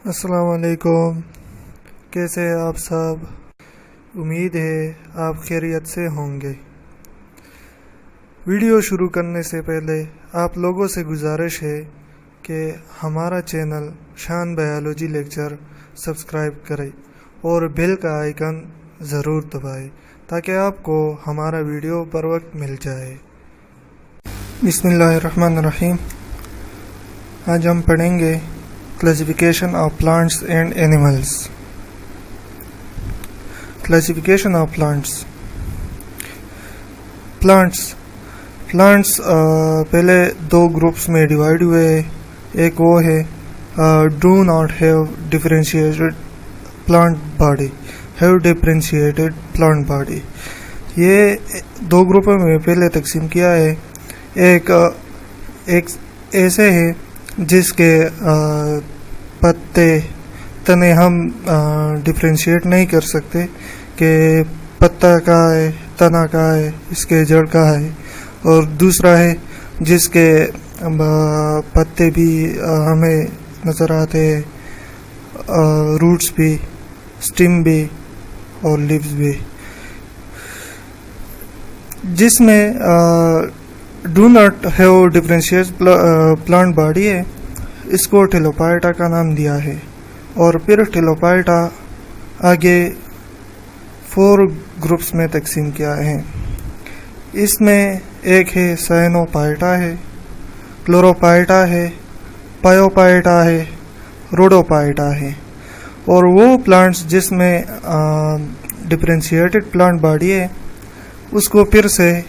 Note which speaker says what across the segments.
Speaker 1: अस्सलाम वालेकुम। कैसे हैं आप सब? उम्मीद है आप खैरियत से होंगे। वीडियो शुरू करने से पहले आप लोगों से गुजारिश है कि हमारा चैनल शान बायोलॉजी लेक्चर सब्सक्राइब करें और बेल का आइकन ज़रूर दबाएं ताकि आपको हमारा वीडियो बर वक्त मिल जाए। बिस्मिल्लाहिर्रहमानिर्रहीम। आज हम पढ़ेंगे classification of plants and animals. Classification of plants पहले दो ग्रुप्स में डिवाइड हुए। एक वो है do not have differentiated plant body. ये दो ग्रुपों में पहले तकसीम किया है। एक ऐसे है जिसके पत्ते तने हम डिफरेंशिएट नहीं कर सकते कि पत्ता कहाँ है, तना कहाँ है, इसके जड़ कहाँ है। और दूसरा है जिसके पत्ते भी हमें नज़र आते हैं, रूट्स भी, स्टिम भी और लीव्स भी। जिसमें do not have differentiate plant body है, इसको टेलोपाइटा का नाम दिया है। और फिर टेलोपाइटा आगे 4 ग्रुप्स में तकसीम किया है। इसमें एक है साइनोपाइटा है, क्लोरोपाइटा है, पायोपाइटा है, रोडोपाइटा है। और वो प्लांट्स जिसमें डिफरेंशिएटेड प्लांट बॉडी है उसको फिर से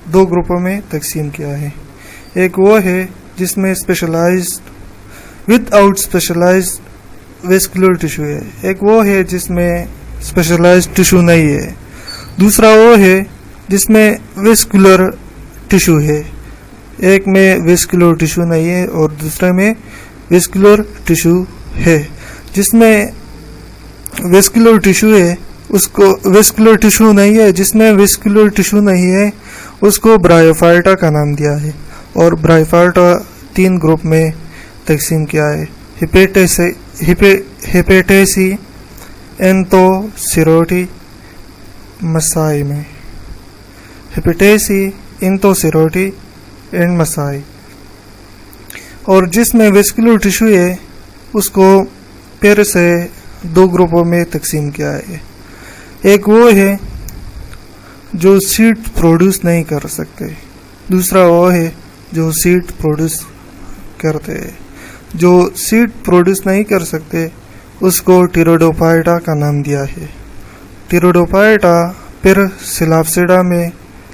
Speaker 1: 2 ग्रुपों में तकसीम किया है। एक वो है जिसमें specialized without specialized vascular tissue है। एक वो है जिसमें स्पेशलाइज्ड टिश्यू नहीं है। दूसरा वो है जिसमें वेस्कुलर टिश्यू है। एक में वेस्कुलर टिश्यू नहीं है और दूसरे में वेस्कुलर टिश्यू है। जिसमें वेस्कुलर टिश्यू है उसको वेस्कुलर टिश्यू नहीं है, जिसमें वेस्कुलर टिश्यू नहीं है उसको ब्रायोफाइटा का नाम दिया है। और ब्रायोफाइटा 3 ग्रुप में तकसीम किया है। हिपेटेसी, एंथोसिरोटी, मसाई में। हिपेटेसी, एंथोसिरोटी एंड मसाई। और जिसमें वेस्कुलर टिश्यू है उसको फिर से 2 ग्रुपों में तकसीम किया है। एक वो है जो सीड प्रोड्यूस नहीं कर सकते, दूसरा वो है जो सीड प्रोड्यूस करते हैं। जो सीड प्रोड्यूस नहीं कर सकते उसको टिरोडोफाइटा का नाम दिया है। टिरोडोफाइटा फिर सिलाप्सिडा में,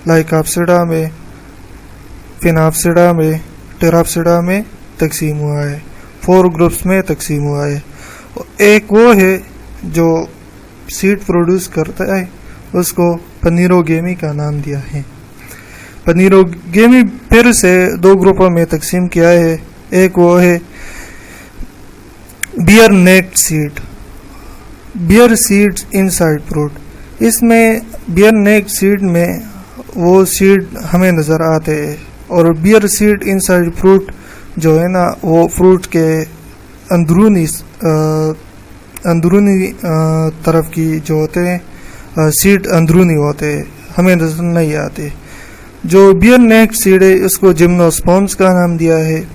Speaker 1: लाइकाप्सिडा में, फिनाप्सिडा में, टेराप्सिडा में तकसीम हुआ है। 4 ग्रुप्स में तकसीम हुआ है। एक वो है जो सीड प्रोड्यूस करता है उसको पनीरोगेमी का नाम दिया है। पनीरोगेमी फिर से 2 ग्रुपों में तकसीम किया है। एक वो है bear naked seed, bear seeds inside fruit. इसमें बियर नेक्ड सीड में वो सीड हमें नज़र आते हैं। और बियर सीड इनसाइड फ्रूट जो है ना, वो फ्रूट के अंदरूनी तरफ की जो होते हैं सीड अंदरूनी होते हैं, हमें नजर नहीं आते। जो बियर नेक्ड सीड है उसको जिम्नोस्पर्म्स का नाम दिया है।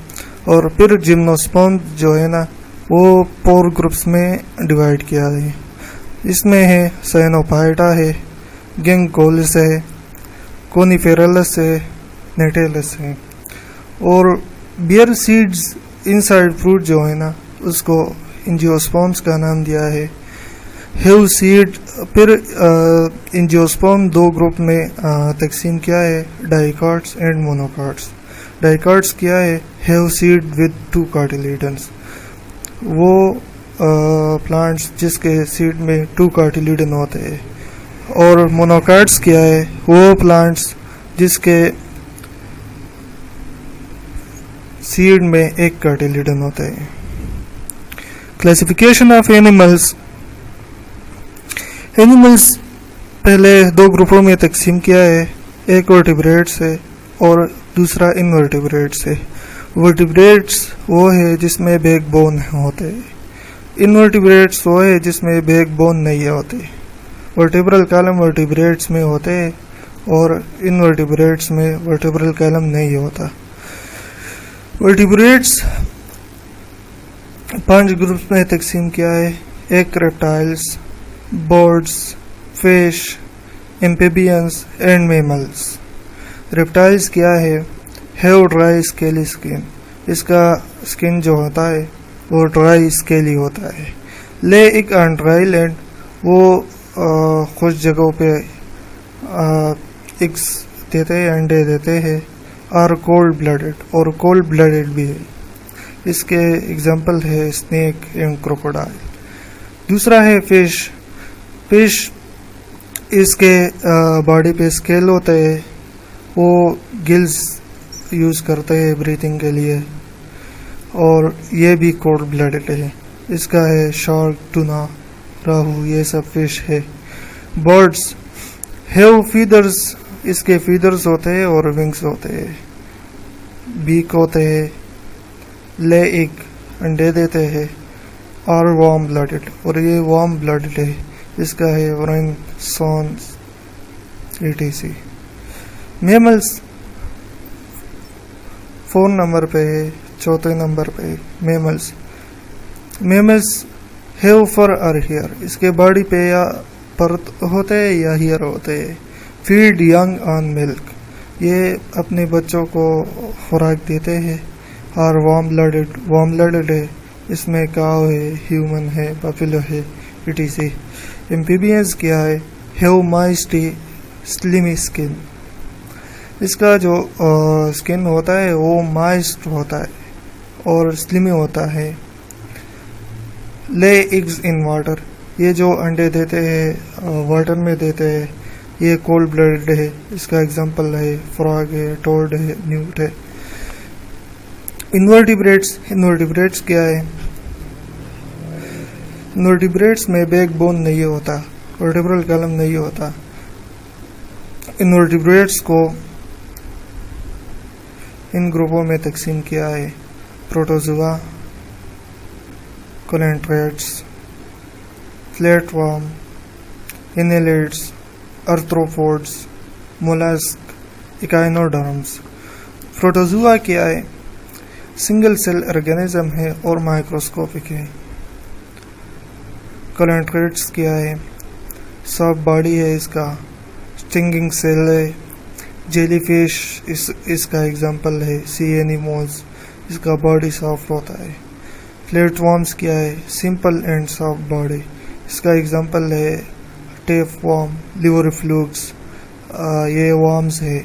Speaker 1: और फिर जिम्नोस्पर्म जो है ना वो 4 ग्रुप्स में डिवाइड किया है। इसमें है साइनोपाइटा है, गिंकोलिस है, कोनिफेरलस है, नेटेलस है। और बियर सीड्स इनसाइड फ्रूट जो है ना उसको एंजियोस्पर्म्स का नाम दिया है। हेव सीड फिर एंजियोस्पर्म 2 ग्रुप में तकसीम किया है, डाइकॉट्स एंड मोनोकॉट्स। डाइकॉट्स किया है हेव सीड विद 2 कार्टिलेडन्स, वो प्लांट्स जिसके सीड में 2 कार्टिलेडन होते हैं। और मोनोकॉट्स किया है वो प्लांट्स जिसके सीड में 1 कार्टिलेडन होता है। क्लासिफिकेशन ऑफ एनिमल्स पहले 2 ग्रुपों में तकसीम किया है। एक वर्टिब्रेट्स है और दूसरा इनवर्टिब्रेट्स है। वर्टिब्रेट्स वो है जिसमें बैकबोन होते हैं इनवर्टिब्रेट्स वो है जिसमें बैकबोन नहीं होती। वर्टिब्रल कॉलम वर्टिब्रेट्स में होते हैं और इनवर्टिब्रेट्स में वर्टिब्रल कॉलम नहीं होता। वर्टिब्रेट्स 5 ग्रुप्स में तकसीम किया है। एक reptiles, birds, fish, amphibians and mammals. Reptiles क्या है? हैव ड्राई स्केली स्किन, इसका स्किन जो होता है वो ड्राई स्केली होता है। ले एक ऑन ड्राई लैंड, वो कुछ जगहों पे एग्स देते हैं, अंडे देते हैं। और कोल्ड ब्लडेड, और कोल्ड ब्लडेड भी है। इसके एग्जांपल है स्नेक एंड क्रोकोडाइल। दूसरा है फिश। फिश इसके बॉडी पे स्केल होते हैं, वो गिल्स यूज़ करते हैं ब्रीथिंग के लिए, और ये भी कोल्ड ब्लडेड है। इसका है शार्क, टूना, राहू, ये सब फिश है। बर्ड्स हैव फीदर्स, इसके फीदर्स होते हैं और विंग्स होते हैं, बीक होते हैं। ले एग, अंडे देते हैं। और वार्म ब्लडेड, और ये वार्म ब्लडेड है। इसका है वरन, सॉन्स, etc। मैमल्स 4 नंबर पे है, 4थे नंबर पे मैमल्स। मैमल्स हैव फर और हेयर, इसके बॉडी पे या पर होते हैं या हेयर होते हैं। फीड यंग ऑन मिल्क, ये अपने बच्चों को खुराक देते हैं। और वार्म ब्लडेड है, इसमें काव है, ह्यूमन है, बफेलो है, etc। एम्फीबियंस क्या है? हैव माइस्टी स्लिमी स्किन, इसका जो स्किन होता है वो माइस्ट होता है और स्लिमी होता है। ले एग्स इन वाटर, ये जो अंडे देते हैं वाटर में देते हैं, ये कोल्ड ब्लडेड है। इसका एग्जांपल है फ्रॉग है, टोड है, न्यूट है। इनवर्टिब्रेट्स क्या है? इनवर्टिब्रेट्स में बैकबोन नहीं होता, वर्टिब्रल कॉलम नहीं होता। इनवर्टिब्रेट्स को इन ग्रुपों में तकसीम किया है: protozoa, coelenterates, flatworm, annelids, arthropods, mollusc, echinoderms. Protozoa क्या है? सिंगल सेल ऑर्गेनिज्म है और माइक्रोस्कोपिक है। कोलेंट्रेट्स क्या है? सॉफ्ट बॉडी है इसका, स्टिंगिंग सेल है। जेलीफिश इसका एग्जांपल है। सी एनिमल्स, इसका बॉडी सॉफ्ट होता है। फ्लैटवर्म्स क्या है? सिंपल एंड सॉफ्ट बॉडी, इसका एग्जांपल है टेपवर्म, लिवरफ्लूक्स, ये वर्म्स है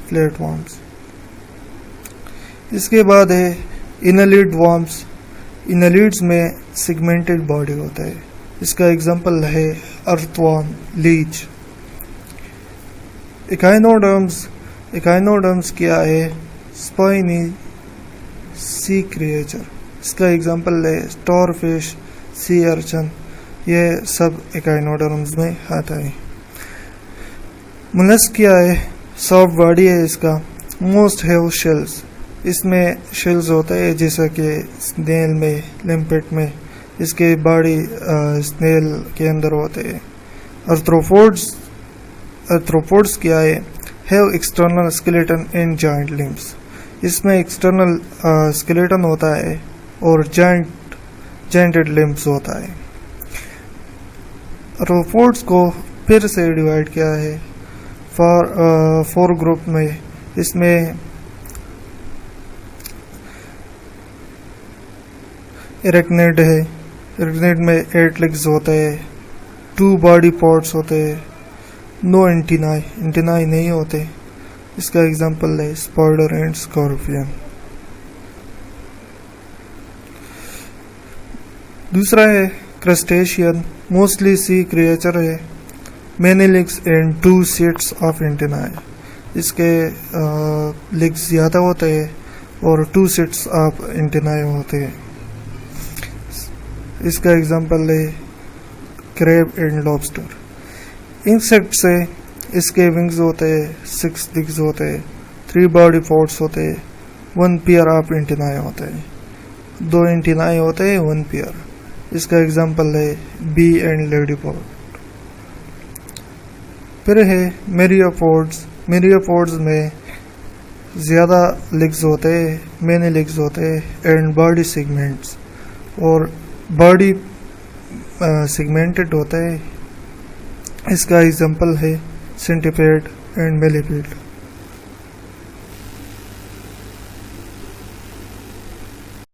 Speaker 1: फ्लैटवर्म्स। इसके बाद है इनलिड वर्म्स। इनलिड्स में सेगमेंटेड बॉडी होता है, इसका एग्जांपल है अर्थवर्म, लीच। इकाइनोडर्म्स क्या है? स्पाइनी सी क्रिएचर, इसका एग्जांपल है स्टारफिश, सी अर्चन, ये सब इकाइनोडर्म्स में आता है। मोलस्क क्या है? सॉफ्ट बॉडी है इसका। मोस्ट हैव शेल्स, इसमें शेल्स होते हैं जैसा कि स्नेल में, लिम्पेट में, इसके बॉडी स्नेल के अंदर होते हैं। आर्थ्रोपोड्स क्या है? Have external skeleton and joint limbs, इसमें एक्सटर्नल स्केलेटन होता है और जॉइंटेड लिम्स होता है। आर्थ्रोपोड्स को फिर से डिवाइड किया है 4 ग्रुप में। इसमें एरेक्निड है, एरेक्निड में 8 लेग्स होते हैं, 2 बॉडी पार्ट्स होते हैं, नो एंटीनाई नहीं होते। इसका एग्जांपल है स्पाइडर एंड स्कॉर्पियन। दूसरा है क्रस्टेशियन, मोस्टली सी क्रिएचर है, many legs and 2 sets of antennae, इसके लेग्स ज़्यादा होते हैं और 2 सेट्स ऑफ एंटीनाई होते हैं। इसका एग्जांपल है क्रैब एंड लॉबस्टर। इंसेक्ट से इसके विंग्स होते हैं, 6 लेग्स होते हैं, 3 बॉडी पार्ट्स होते हैं, 1 पेयर ऑफ एंटीनाई होते हैं, 2 एंटीनाई होते हैं, 1 पेयर। इसका एग्जांपल है बी एंड लेडीपोड। फिर है मेरियोपोड्स। मेरियोपोड्स में ज़्यादा लेग्स होते हैं, मैनी लेग्स होते हैं एंड बॉडी सेगमेंट्स, और बॉडी सेगमेंटेड होता है। इसका एग्जांपल है सेंटीपेड एंड मिलीपेड।